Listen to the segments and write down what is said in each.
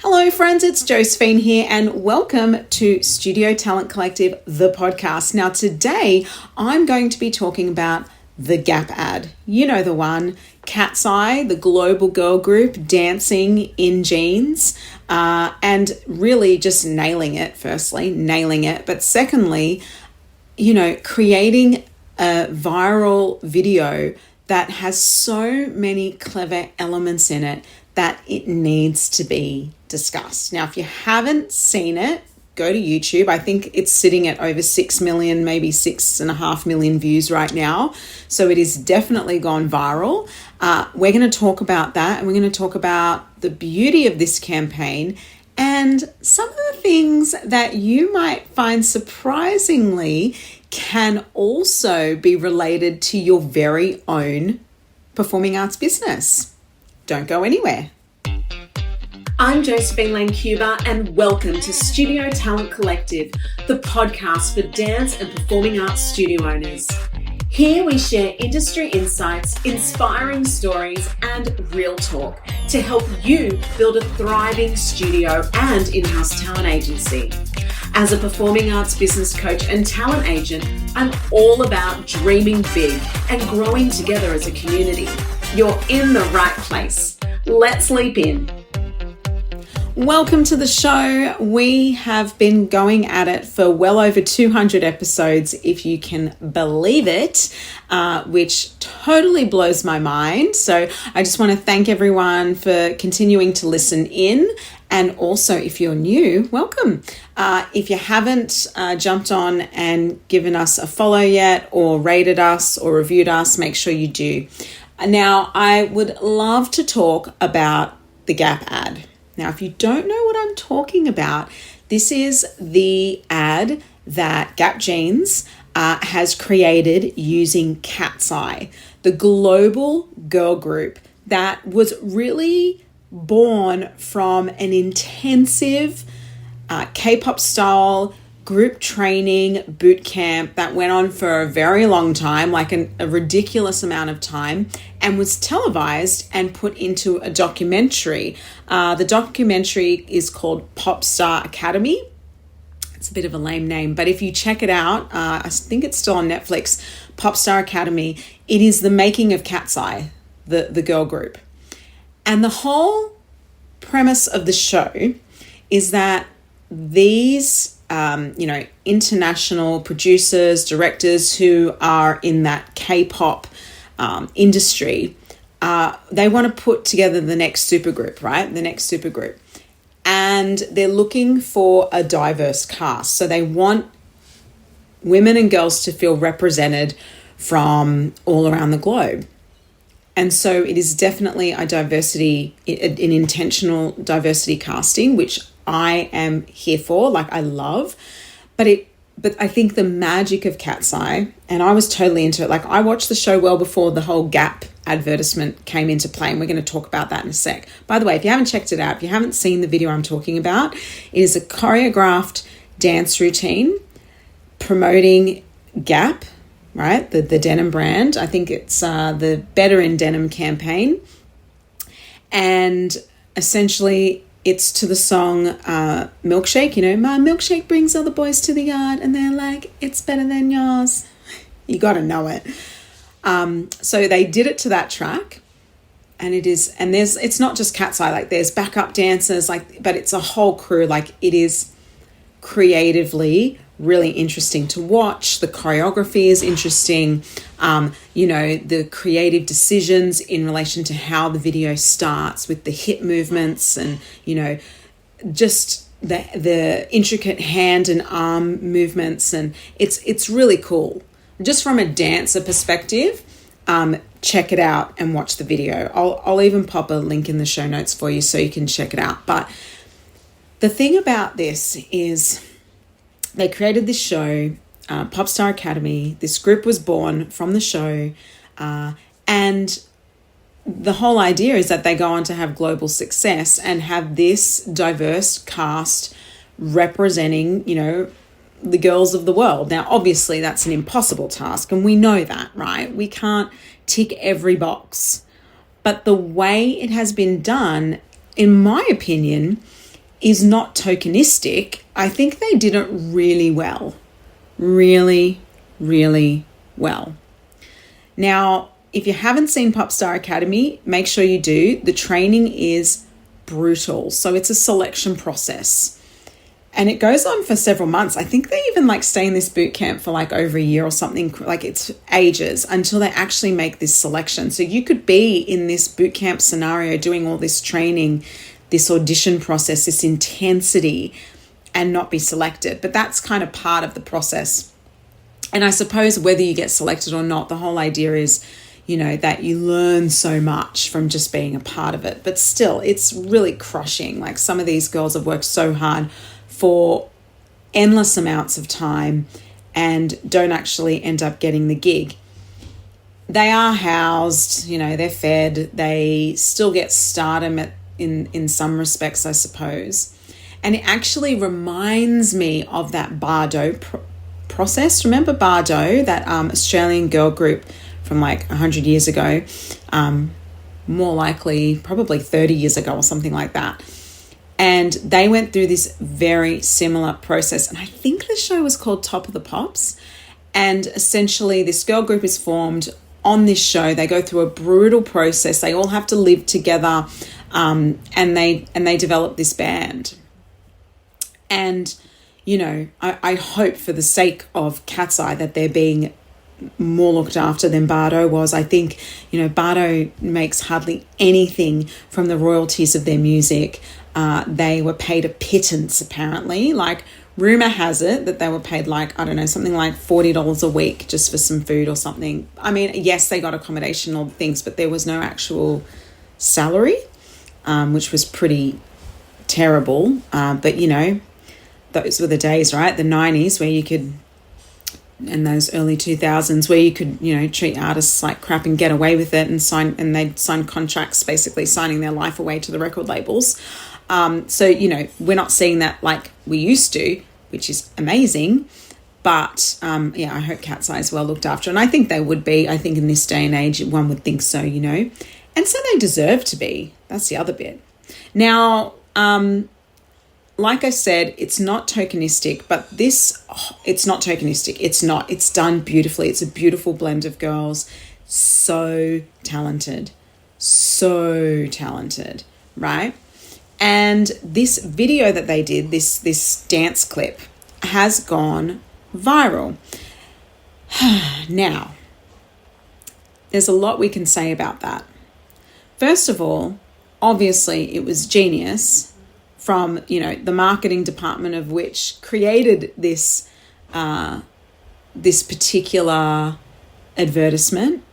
Hello friends, it's Josephine here and welcome to Studio Talent Collective, the podcast. Now today I'm going to be talking about the Gap ad. You know the one, Katseye, the global girl group dancing in jeans and really just nailing it, firstly, but secondly, creating a viral video that has so many clever elements in it that it needs to be discussed. Now, if you haven't seen it, go to YouTube. I think it's sitting at over 6 million, maybe 6.5 million views right now. So it is definitely gone viral. We're going to talk about that, and we're going to talk about the beauty of this campaign and some of the things that you might find surprisingly can also be related to your very own performing arts business. Don't go anywhere. I'm Josephine Lancuba and welcome to Studio Talent Collective, the podcast for dance and performing arts studio owners. Here we share industry insights, inspiring stories, and real talk to help you build a thriving studio and in-house talent agency. As a performing arts business coach and talent agent, I'm all about dreaming big and growing together as a community. You're in the right place. Let's leap in. Welcome to the show. We have been going at it for well over 200 episodes, if you can believe it, which totally blows my mind. So I just want to thank everyone for continuing to listen in. And also, if you're new, welcome. If you haven't jumped on and given us a follow yet, or rated us or reviewed us, make sure you do. Now, I would love to talk about the Gap ad. Now, if you don't know what I'm talking about, this is the ad that Gap Jeans has created using Katseye, the global girl group that was really born from an intensive K-pop style group training boot camp that went on for a very long time, like a ridiculous amount of time, and was televised and put into a documentary. The documentary is called Pop Star Academy. It's a bit of a lame name, but if you check it out, I think it's still on Netflix, Pop Star Academy, it is the making of Katseye, the girl group. And the whole premise of the show is that these international producers, directors who are in that K-pop industry, they want to put together the next supergroup, right? The next supergroup. And they're looking for a diverse cast. So they want women and girls to feel represented from all around the globe. And so it is definitely a diversity, an intentional diversity casting, which I am here for, like I love, but I think the magic of Katseye, and I was totally into it. Like I watched the show well before the whole Gap advertisement came into play, and we're going to talk about that in a sec. By the way, if you haven't checked it out, if you haven't seen the video I'm talking about, it is a choreographed dance routine promoting Gap, right? The Denim brand. I think it's the Better in Denim campaign. And essentially it's to the song Milkshake. My milkshake brings all the boys to the yard and they're like, it's better than yours. You got to know it. So they did it to that track. And it's not just Katseye, like there's backup dancers, but it's a whole crew. Like it is creatively really interesting to watch. The choreography is interesting. The creative decisions in relation to how the video starts with the hip movements and, just the intricate hand and arm movements. And it's really cool. Just from a dancer perspective, check it out and watch the video. I'll even pop a link in the show notes for you so you can check it out. But the thing about this is they created this show, Pop Star Academy. This group was born from the show. And the whole idea is that they go on to have global success and have this diverse cast representing, the girls of the world. Now, obviously, that's an impossible task, and we know that, right? We can't tick every box. But the way it has been done, in my opinion, is not tokenistic. I think they did it really well. Really, really well. Now, if you haven't seen Popstar Academy, make sure you do. The training is brutal. So it's a selection process. And it goes on for several months. I think they even like stay in this boot camp for like over a year or something. Like it's ages until they actually make this selection. So you could be in this boot camp scenario doing all this training, this audition process, this intensity, and not be selected. But that's kind of part of the process. And I suppose whether you get selected or not, the whole idea is, you know, that you learn so much from just being a part of it. But still, it's really crushing. Like some of these girls have worked so hard for endless amounts of time and don't actually end up getting the gig. They are housed, you know, they're fed, they still get stardom in some respects, I suppose. And it actually reminds me of that Bardo process. Remember Bardo, that Australian girl group from like 100 years ago, more likely probably 30 years ago or something like that. And they went through this very similar process. And I think the show was called Top of the Pops. And essentially this girl group is formed on this show. They go through a brutal process. They all have to live together, and they develop this band. And, you know, I hope for the sake of Katseye that they're being more looked after than Bardo was. I think, you know, Bardo makes hardly anything from the royalties of their music. They were paid a pittance, apparently. Like, rumor has it that they were paid like, I don't know, something like $40 a week just for some food or something. I mean, yes, they got accommodation and all the things, but there was no actual salary, which was pretty terrible. But, you know, those were the days, right? The 90s where you could, and those early 2000s where you could, you know, treat artists like crap and get away with it and they'd sign contracts, basically signing their life away to the record labels. So, you know, we're not seeing that like we used to, which is amazing. But, yeah, I hope Katseye is well looked after. And I think they would be. I think in this day and age, one would think so, you know. And so they deserve to be. That's the other bit. Now, like I said, it's not tokenistic, but it's not tokenistic. It's not. It's done beautifully. It's a beautiful blend of girls. So talented. So talented, right? And this video that they did, this dance clip, has gone viral. Now, there's a lot we can say about that. First of all, obviously it was genius from, you know, the marketing department of which created this particular advertisement.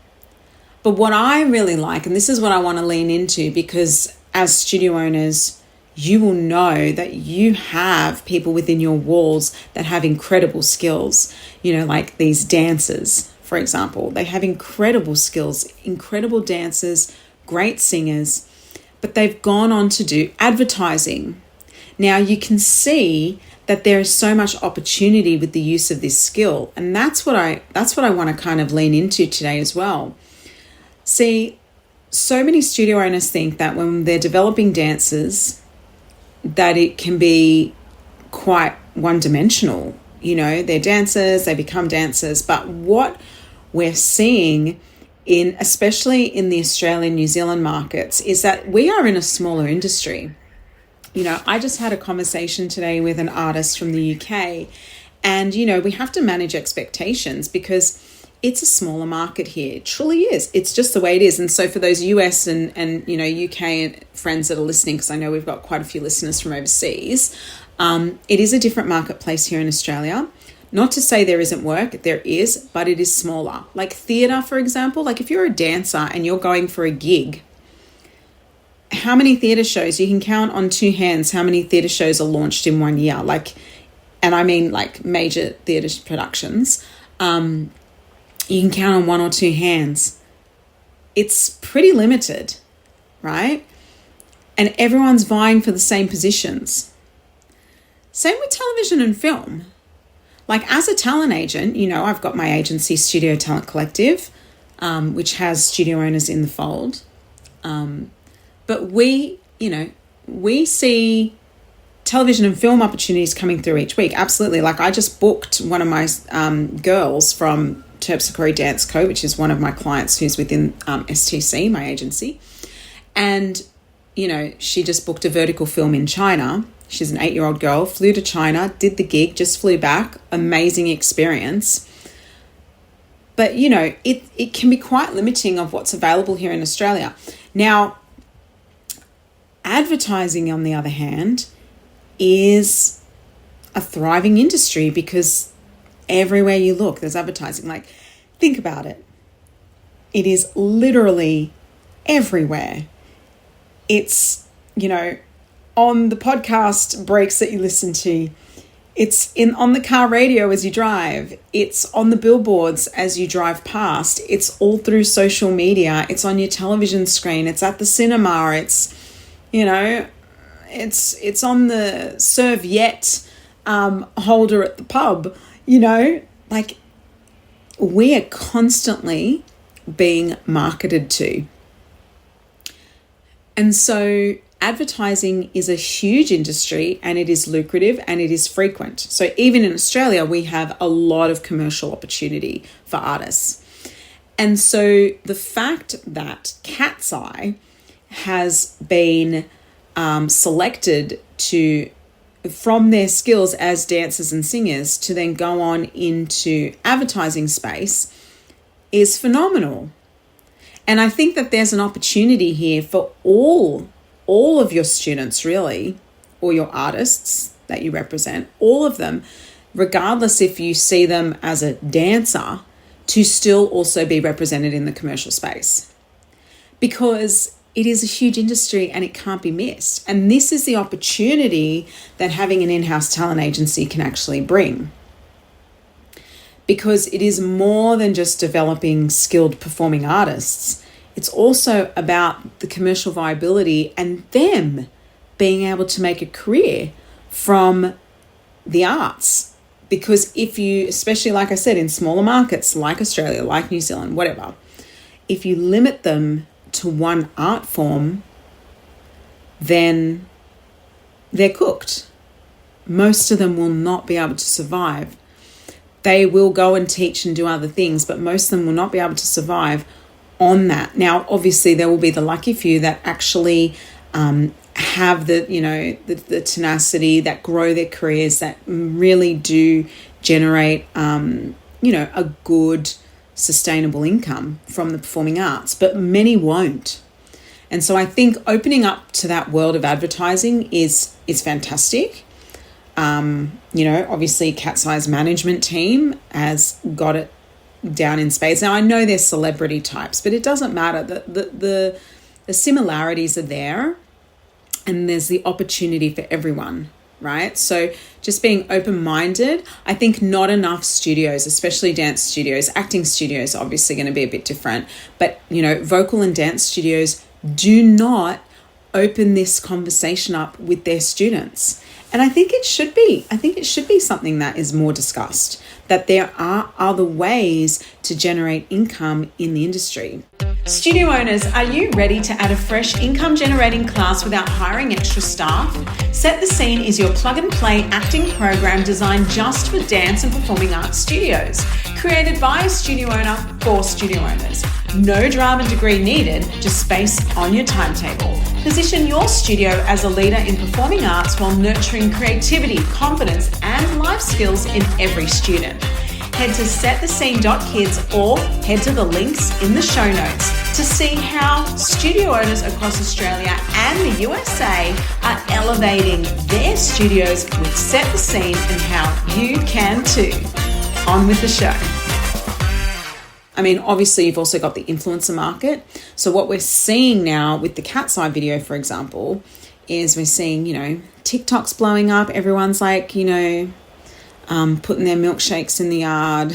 But what I really like, and this is what I want to lean into, because as studio owners, you will know that you have people within your walls that have incredible skills. You know, like these dancers, for example, they have incredible skills, incredible dancers, great singers, but they've gone on to do advertising. Now you can see that there is so much opportunity with the use of this skill. And that's what I want to kind of lean into today as well. See, so many studio owners think that when they're developing dancers, that it can be quite one-dimensional. You know, they're dancers, they become dancers. But what we're seeing especially in the Australian, New Zealand markets, is that we are in a smaller industry. You know, I just had a conversation today with an artist from the UK, and, you know, we have to manage expectations because it's a smaller market here. It truly is. It's just the way it is. And so for those US and you know, UK friends that are listening, because I know we've got quite a few listeners from overseas, it is a different marketplace here in Australia. Not to say there isn't work, there is, but it is smaller. Like theatre, for example, like if you're a dancer and you're going for a gig, how many theatre shows, you can count on two hands how many theatre shows are launched in 1 year. Like, and I mean like major theatre productions. You can count on one or two hands. It's pretty limited, right? And everyone's vying for the same positions. Same with television and film. Like as a talent agent, you know, I've got my agency Studio Talent Collective, which has studio owners in the fold. But we see television and film opportunities coming through each week. Absolutely. Like I just booked one of my girls from Terpsichore Dance Co., which is one of my clients who's within STC, my agency. And, you know, she just booked a vertical film in China. She's an 8-year-old girl, flew to China, did the gig, just flew back. Amazing experience. But, you know, it can be quite limiting of what's available here in Australia. Now, advertising, on the other hand, is a thriving industry because everywhere you look, there's advertising. Like, think about it. It is literally everywhere. It's, you know, on the podcast breaks that you listen to. It's on the car radio as you drive. It's on the billboards as you drive past. It's all through social media. It's on your television screen. It's at the cinema. It's, you know, it's on the serviette holder at the pub. You know, like we are constantly being marketed to. And so advertising is a huge industry and it is lucrative and it is frequent. So even in Australia, we have a lot of commercial opportunity for artists. And so the fact that Katseye has been selected from their skills as dancers and singers to then go on into advertising space is phenomenal. And I think that there's an opportunity here for all of your students, really, or your artists that you represent, all of them, regardless if you see them as a dancer, to still also be represented in the commercial space. Because it is a huge industry and it can't be missed. And this is the opportunity that having an in-house talent agency can actually bring. Because it is more than just developing skilled performing artists. It's also about the commercial viability and them being able to make a career from the arts. Because if you, especially like I said, in smaller markets like Australia, like New Zealand, whatever, if you limit them to one art form, then they're cooked. Most of them will not be able to survive. They will go and teach and do other things, but most of them will not be able to survive on that. Now, obviously, there will be the lucky few that actually have the tenacity, that grow their careers, that really do generate, a good, sustainable income from the performing arts, but many won't. And so I think opening up to that world of advertising is fantastic. Obviously Katseye's management team has got it down in spades. Now I know they're celebrity types, but it doesn't matter. The similarities are there and there's the opportunity for everyone, right? So just being open-minded. I think not enough studios, especially dance studios, acting studios, obviously going to be a bit different, but vocal and dance studios do not open this conversation up with their students. And I think it should be. I think it should be something that is more discussed, that there are other ways to generate income in the industry. Studio owners, are you ready to add a fresh income generating class without hiring extra staff? Set the Scene is your plug and play acting program designed just for dance and performing arts studios. Created by a studio owner for studio owners. No drama degree needed, just space on your timetable. Position your studio as a leader in performing arts while nurturing creativity, confidence, and life skills in every student. Head to setthescene.kids or head to the links in the show notes to see how studio owners across Australia and the USA are elevating their studios with Set the Scene and how you can too. On with the show. I mean, obviously, you've also got the influencer market. So what we're seeing now with the Katseye video, for example, is we're seeing, TikTok's blowing up. Everyone's like, putting their milkshakes in the yard,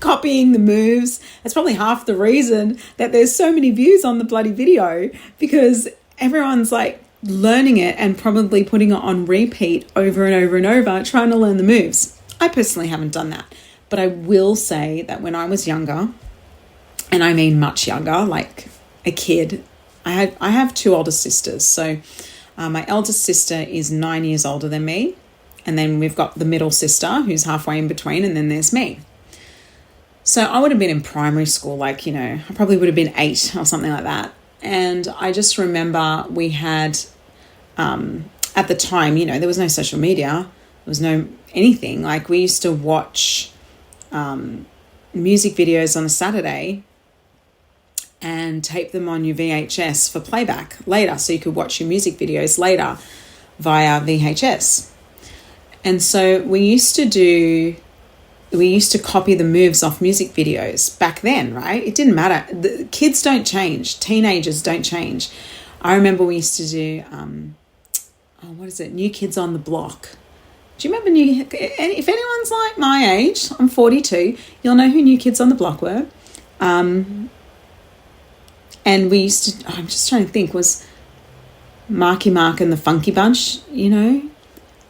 copying the moves. That's probably half the reason that there's so many views on the bloody video, because everyone's like learning it and probably putting it on repeat over and over and over, trying to learn the moves. I personally haven't done that. But I will say that when I was younger, and I mean much younger, like a kid, I have two older sisters. So My eldest sister is 9 years older than me. And then we've got the middle sister who's halfway in between. And then there's me. So I would have been in primary school, like, I probably would have been 8 or something like that. And I just remember we had, at the time, there was no social media. There was no anything. Like, we used to watch music videos on a Saturday and tape them on your VHS for playback later. So you could watch your music videos later via VHS. And so we used to copy the moves off music videos back then, right? It didn't matter. The kids don't change. Teenagers don't change. I remember we used to do, New Kids on the Block. Do you remember if anyone's like my age, I'm 42, you'll know who New Kids on the Block were. And we used to, I'm just trying to think, was Marky Mark and the Funky Bunch,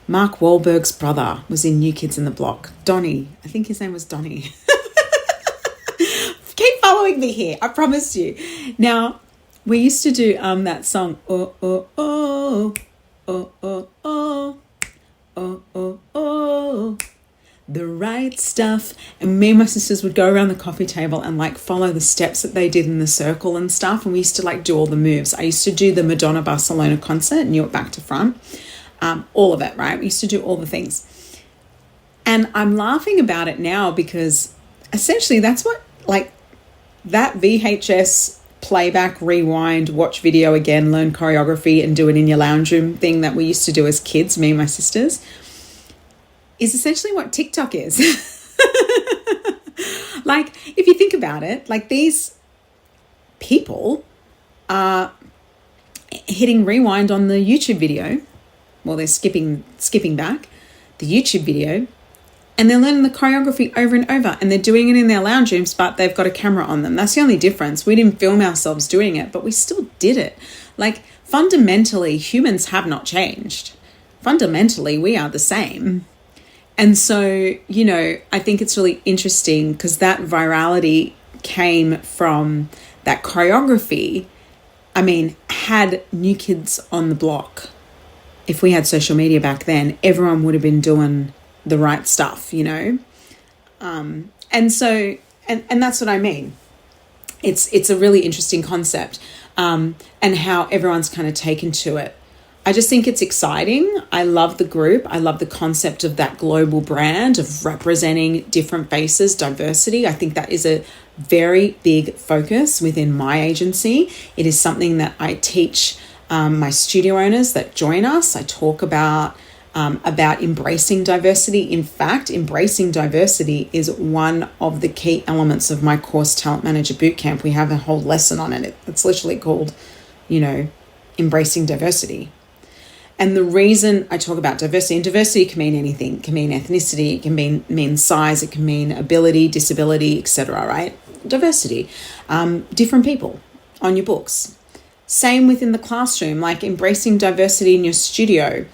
Mark Wahlberg's brother was in New Kids on the Block. Donnie. I think his name was Donnie. Keep following me here. I promise you. Now, we used to do that song, oh, oh, oh, oh, oh, oh, oh, oh, oh, the right stuff. And me and my sisters would go around the coffee table and like follow the steps that they did in the circle and stuff. And we used to like do all the moves. I used to do the Madonna Barcelona concert, knew it back to front. All of it, right? We used to do all the things. And I'm laughing about it now because essentially that's what, like, that VHS playback, rewind, watch video again, learn choreography and do it in your lounge room thing that we used to do as kids, me and my sisters, is essentially what TikTok is. Like, if you think about it, like, these people are hitting rewind on the YouTube video. Well, they're skipping back the YouTube video, and they're learning the choreography over and over, and they're doing it in their lounge rooms, but they've got a camera on them. That's the only difference. We didn't film ourselves doing it, but we still did it. Like, fundamentally, humans have not changed. Fundamentally, we are the same. And so, I think it's really interesting because that virality came from that choreography. I mean, had New Kids on the Block, if we had social media back then, everyone would have been doing the right stuff, And so, and that's what I mean. It's a really interesting concept, and how everyone's kind of taken to it. I just think it's exciting. I love the group. I love the concept of that global brand of representing different faces, diversity. I think that is a very big focus within my agency. It is something that I teach my studio owners that join us. I talk about embracing diversity. In fact, embracing diversity is one of the key elements of my course, Talent Manager Bootcamp. We have a whole lesson on it. It's literally called, embracing diversity. And the reason I talk about diversity, and diversity can mean anything. It can mean ethnicity, it can mean size, it can mean ability, disability, etc., right? Diversity. Different people on your books. Same within the classroom, like embracing diversity in your studio,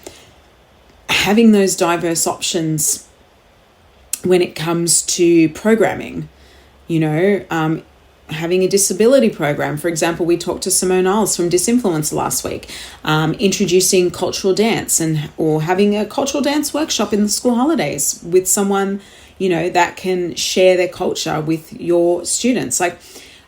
having those diverse options when it comes to programming, having a disability program. For example, we talked to Simone Isles from Disinfluencer last week, introducing cultural dance or having a cultural dance workshop in the school holidays with someone, that can share their culture with your students. Like,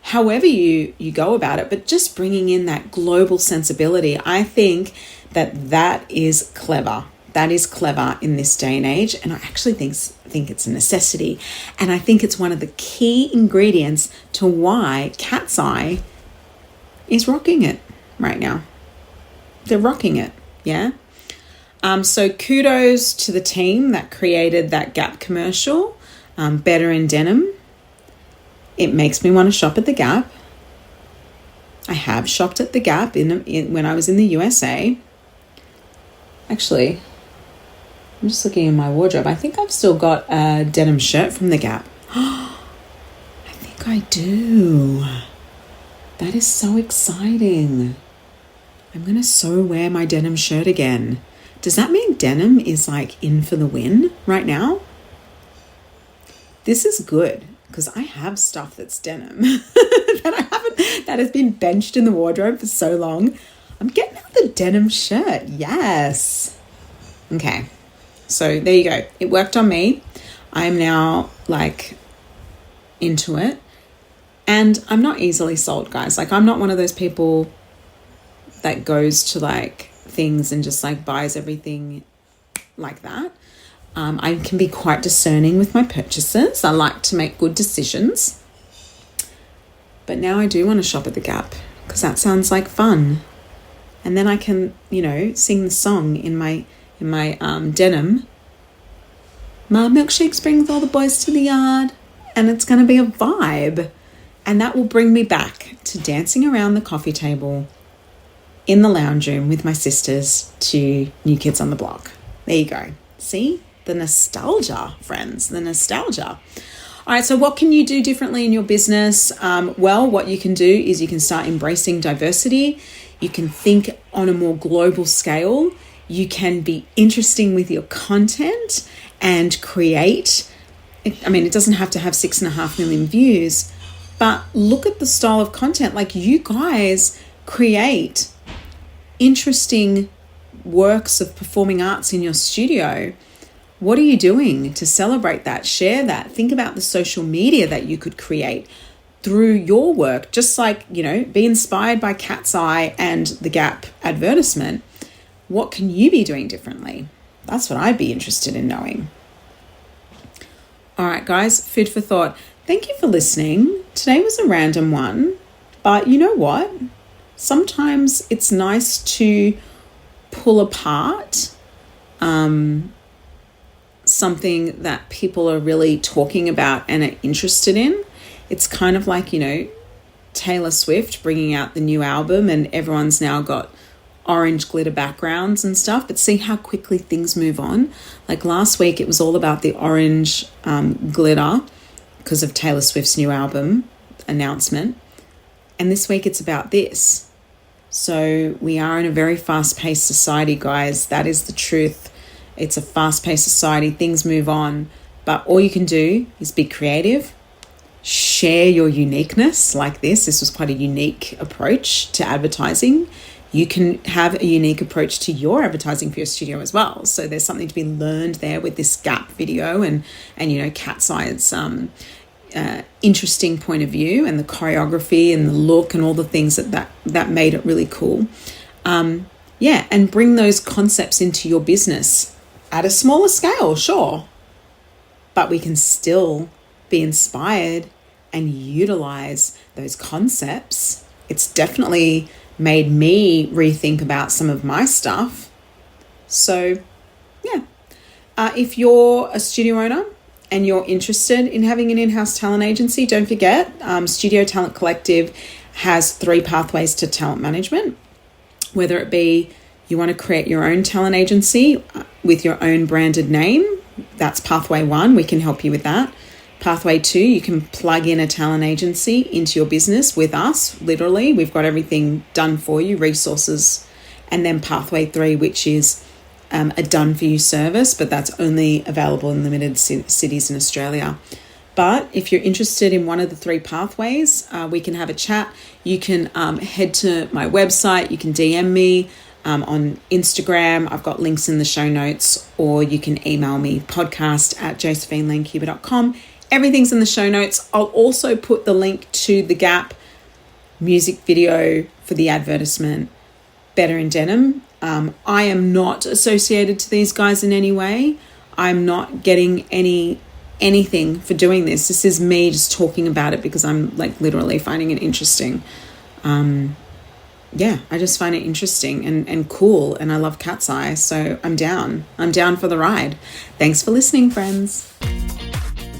however you go about it, but just bringing in that global sensibility, I think that is clever. That is clever in this day and age, and I actually think it's a necessity, and I think it's one of the key ingredients to why Katseye is rocking it right now. They're rocking it, yeah? So kudos to the team that created that Gap commercial, Better in Denim. It makes me want to shop at the Gap. I have shopped at the Gap when I was in the USA. Actually, I'm just looking in my wardrobe. I think I've still got a denim shirt from the Gap. I think I do. That is so exciting. I'm going to so wear my denim shirt again. Does that mean denim is like in for the win right now? This is good because I have stuff that's denim that has been benched in the wardrobe for so long. I'm getting out the denim shirt. Yes. Okay. So there you go. It worked on me. I'm now like into it. And I'm not easily sold, guys. Like, I'm not one of those people that goes to like things and just like buys everything like that. I can be quite discerning with my purchases. I like to make good decisions. But now I do want to shop at the Gap because that sounds like fun. And then I can, sing the song in my denim. My milkshake brings all the boys to the yard. And it's going to be a vibe. And that will bring me back to dancing around the coffee table in the lounge room with my sisters to New Kids on the Block. There you go. See? The nostalgia, friends, the nostalgia. All right, so what can you do differently in your business? Well, what you can do is you can start embracing diversity. You can think on a more global scale. You can be interesting with your content and create. It doesn't have to have 6.5 million views, but look at the style of content. Like, you guys create interesting works of performing arts in your studio. What are you doing to celebrate that? Share that. Think about the social media that you could create through your work. Just like, be inspired by Katseye and the Gap advertisement. What can you be doing differently? That's what I'd be interested in knowing. All right, guys, food for thought. Thank you for listening. Today was a random one, but you know what? Sometimes it's nice to pull apart something that people are really talking about and are interested in. It's kind of like, Taylor Swift bringing out the new album and everyone's now got orange glitter backgrounds and stuff, but see how quickly things move on. Like last week, it was all about the orange glitter because of Taylor Swift's new album announcement. And this week it's about this. So we are in a very fast-paced society, guys. That is the truth. It's a fast-paced society. Things move on. But all you can do is be creative, share your uniqueness like this. This was quite a unique approach to advertising. You can have a unique approach to your advertising for your studio as well. So there's something to be learned there with this Gap video and Katseye's interesting point of view and the choreography and the look and all the things that made it really cool. And bring those concepts into your business at a smaller scale, sure. But we can still be inspired and utilize those concepts. It's definitely made me rethink about some of my stuff. So, if you're a studio owner and you're interested in having an in-house talent agency, don't forget, Studio Talent Collective has 3 pathways to talent management. Whether it be you want to create your own talent agency with your own branded name, that's pathway 1. We can help you with that. Pathway 2, you can plug in a talent agency into your business with us. Literally, we've got everything done for you, resources. And then pathway 3, which is a done-for-you service, but that's only available in limited cities in Australia. But if you're interested in one of the 3 pathways, we can have a chat. You can head to my website. You can DM me on Instagram. I've got links in the show notes, or you can email me, podcast@josephinelancuba.com. Everything's in the show notes. I'll also put the link to the Gap music video for the advertisement, Better in Denim. I am not associated to these guys in any way. I'm not getting anything for doing this. This is me just talking about it because I'm like literally finding it interesting. I just find it interesting and cool, and I love Katseye, so I'm down. I'm down for the ride. Thanks for listening, friends.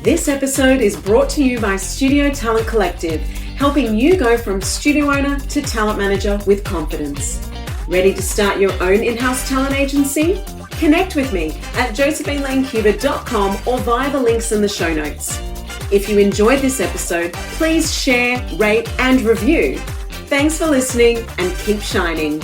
This episode is brought to you by Studio Talent Collective, helping you go from studio owner to talent manager with confidence. Ready to start your own in-house talent agency? Connect with me at josephinelancuba.com or via the links in the show notes. If you enjoyed this episode, please share, rate, and review. Thanks for listening and keep shining.